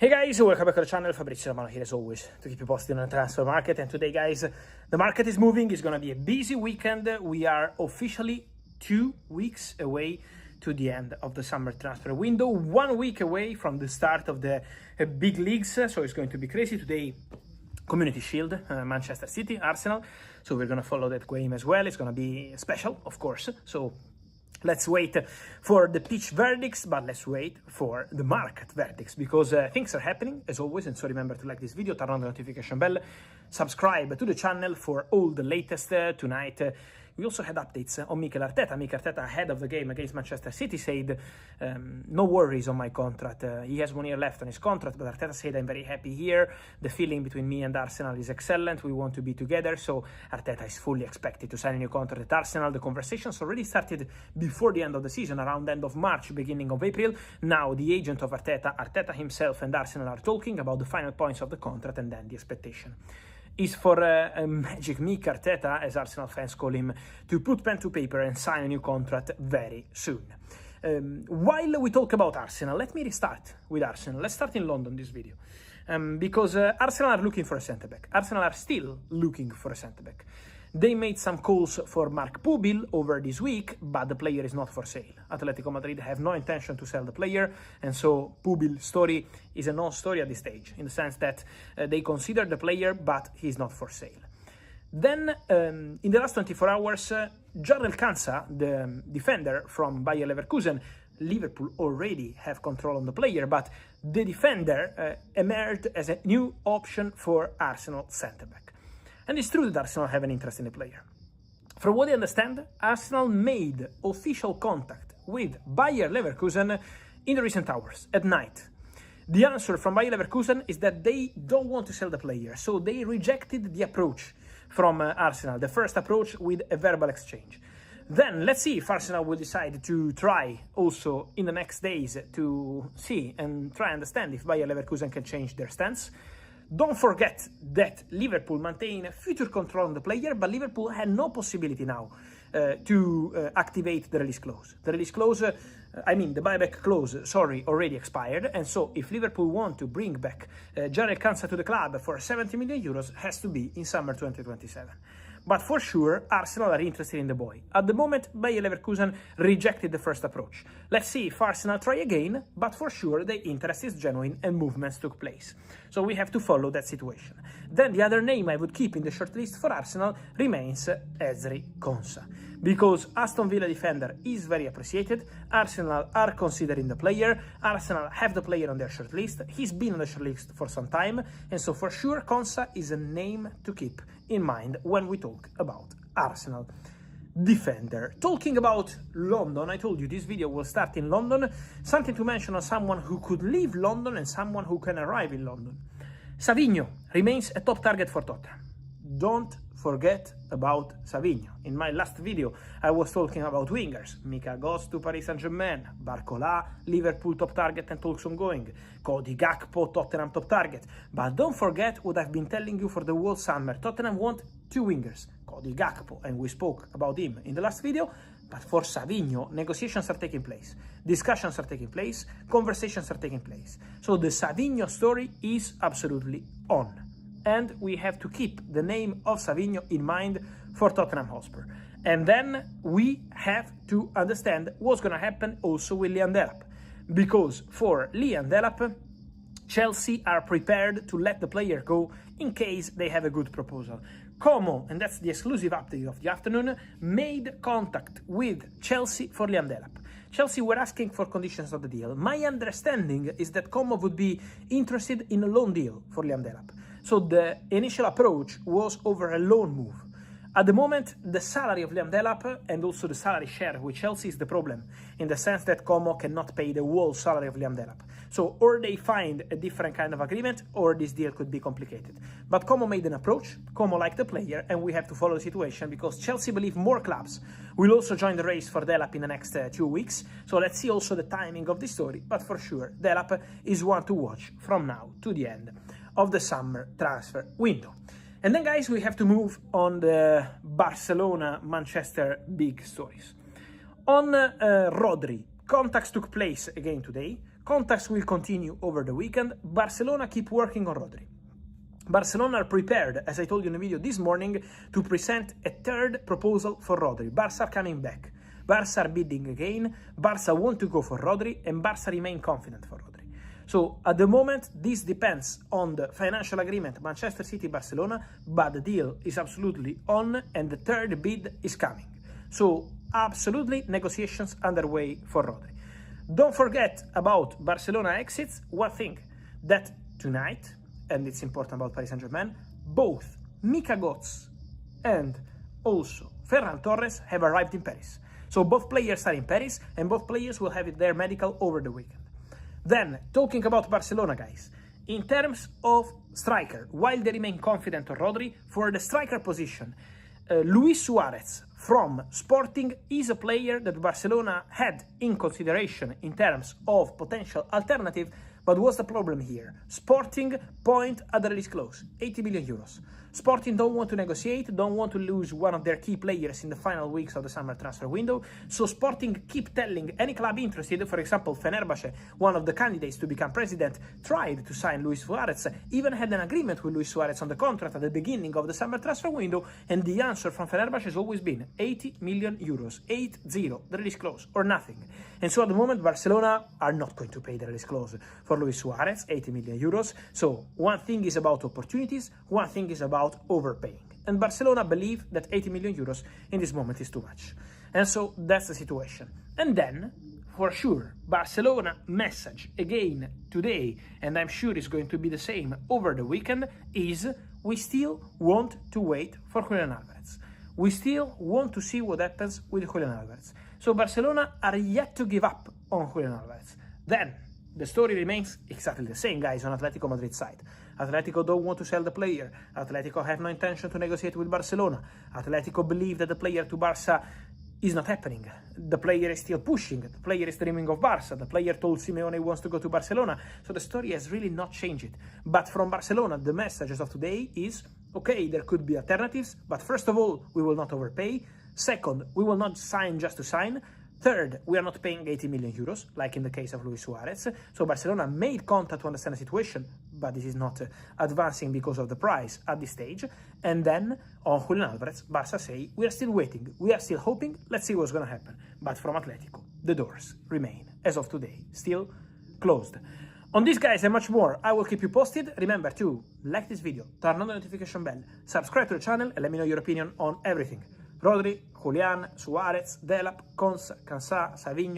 Hey guys, welcome back to the channel. Fabrizio Romano here as always to keep you posted on the transfer market. And today, guys, the market is moving. It's going to be a busy weekend. We are officially 2 weeks away to the end of the summer transfer window. 1 week away from the start of the big leagues. So it's going to be crazy. Today, Community Shield, Manchester City, Arsenal. So we're going to follow that game as well. It's going to be special, of course. So let's wait for the pitch verdicts, but let's wait for the market verdicts because things are happening as always. And so remember to like this video, turn on the notification bell, subscribe to the channel for all the latest. Tonight we also had updates on Mikel Arteta. Mikel Arteta, ahead of the game against Manchester City, said no worries on my contract. He has 1 year left on his contract, but Arteta said, I'm very happy here. The feeling between me and Arsenal is excellent. We want to be together. So Arteta is fully expected to sign a new contract at Arsenal. The conversations already started before the end of the season, around the end of March, beginning of April. Now the agent of Arteta, Arteta himself and Arsenal are talking about the final points of the contract, and then the expectation is for Magic Mick Arteta, as Arsenal fans call him, to put pen to paper and sign a new contract very soon. While we talk about Arsenal, let me restart with Arsenal. Let's start in London this video. Because Arsenal are looking for a centre-back. Arsenal are still looking for a centre-back. They made some calls for Mark Pubil over this week, but the player is not for sale. Atletico Madrid have no intention to sell the player, and so Pubil's story is a non-story at this stage, in the sense that they consider the player, but he's not for sale. Then, in the last 24 hours, Julián Álvarez, the defender from Bayern Leverkusen, Liverpool already have control on the player, but the defender emerged as a new option for Arsenal centre-back. And it's true that Arsenal have an interest in the player. From what I understand, Arsenal made official contact with Bayer Leverkusen in the recent hours, at night. The answer from Bayer Leverkusen is that they don't want to sell the player, so they rejected the approach from Arsenal, the first approach with a verbal exchange. Then let's see if Arsenal will decide to try also in the next days to see and try and understand if Bayer Leverkusen can change their stance. Don't forget that Liverpool maintain future control on the player, but Liverpool had no possibility now to activate the release clause. The release clause, the buyback clause, already expired. And so if Liverpool want to bring back Julián Álvarez to the club for 70 million euros, has to be in summer 2027. But for sure, Arsenal are interested in the boy. At the moment, Bayer Leverkusen rejected the first approach. Let's see if Arsenal try again, but for sure, the interest is genuine and movements took place. So we have to follow that situation. Then the other name I would keep in the shortlist for Arsenal remains Delap Quansah. Because Aston Villa defender is very appreciated, Arsenal are considering the player, Arsenal have the player on their shortlist, he's been on the shortlist for some time, and so for sure Quansah is a name to keep in mind when we talk about Arsenal defender. Talking about London, I told you this video will start in London. Something to mention on someone who could leave London and someone who can arrive in London. Savinho remains a top target for Tottenham. Don't forget about Savinho. In my last video, I was talking about wingers. Mika goes to Paris Saint-Germain. Barcola, Liverpool top target and talks ongoing. Cody Gakpo, Tottenham top target. But don't forget what I've been telling you for the whole summer. Tottenham want 2 wingers. Cody Gakpo, and we spoke about him in the last video. But for Savinho, negotiations are taking place. Discussions are taking place. Conversations are taking place. So the Savinho story is absolutely on. And we have to keep the name of Savinho in mind for Tottenham Hotspur. And then we have to understand what's going to happen also with Liam Delap. Because for Liam Delap, Chelsea are prepared to let the player go in case they have a good proposal. Como, and that's the exclusive update of the afternoon, made contact with Chelsea for Liam Delap. Chelsea were asking for conditions of the deal. My understanding is that Como would be interested in a loan deal for Liam Delap. So the initial approach was over a loan move. At the moment, the salary of Liam Delap and also the salary share with Chelsea is the problem, in the sense that Como cannot pay the whole salary of Liam Delap. So or they find a different kind of agreement, or this deal could be complicated. But Como made an approach, Como liked the player, and we have to follow the situation because Chelsea believe more clubs will also join the race for Delap in the next 2 weeks. So let's see also the timing of this story, but for sure, Delap is one to watch from now to the end of the summer transfer window. And then, guys, we have to move on the Barcelona-Manchester big stories. On Rodri, contacts took place again today. Contacts will continue over the weekend. Barcelona keep working on Rodri. Barcelona are prepared, as I told you in the video this morning, to present a third proposal for Rodri. Barça are coming back. Barça are bidding again. Barça want to go for Rodri, and Barça remain confident for Rodri. So at the moment, this depends on the financial agreement Manchester City-Barcelona, but the deal is absolutely on, and the third bid is coming. So absolutely negotiations underway for Rodri. Don't forget about Barcelona exits. One thing, that tonight, and it's important about Paris Saint-Germain, both Mika Götze and also Ferran Torres have arrived in Paris. So both players are in Paris, and both players will have their medical over the weekend. Then, talking about Barcelona, guys, in terms of striker, while they remain confident on Rodri, for the striker position, Luis Suárez from Sporting is a player that Barcelona had in consideration in terms of potential alternative, but what's the problem here? Sporting point at the release clause, 80 million euros. Sporting don't want to negotiate, don't want to lose one of their key players in the final weeks of the summer transfer window, so Sporting keep telling any club interested, for example Fenerbahce, one of the candidates to become president, tried to sign Luis Suárez, even had an agreement with Luis Suárez on the contract at the beginning of the summer transfer window, and the answer from Fenerbahce has always been 80 million euros, 8-0, the release clause, or nothing. And so at the moment Barcelona are not going to pay the release clause for Luis Suárez, 80 million euros. So one thing is about opportunities, one thing is about overpaying. And Barcelona believe that 80 million euros in this moment is too much. And so that's the situation. And then, for sure, Barcelona message again today, and I'm sure it's going to be the same over the weekend, is we still want to wait for Julián Álvarez. We still want to see what happens with Julián Álvarez. So Barcelona are yet to give up on Julián Álvarez. Then, the story remains exactly the same, guys, on Atletico Madrid side. Atletico don't want to sell the player. Atletico have no intention to negotiate with Barcelona. Atletico believe that the player to Barça is not happening. The player is still pushing. The player is dreaming of Barça. The player told Simeone he wants to go to Barcelona. So the story has really not changed. But from Barcelona, the message as of today is, okay, there could be alternatives, but first of all, we will not overpay. Second, we will not sign just to sign. Third, we are not paying 80 million euros, like in the case of Luis Suárez. So Barcelona made contact to understand the situation, but this is not advancing because of the price at this stage. And then, on Julián Álvarez, Barça say, we are still waiting, we are still hoping, let's see what's going to happen. But from Atletico, the doors remain, as of today, still closed. On this, guys, and much more, I will keep you posted. Remember to like this video, turn on the notification bell, subscribe to the channel, and let me know your opinion on everything. Rodri, Julián, Suárez, Delap, Quansah, Savinho,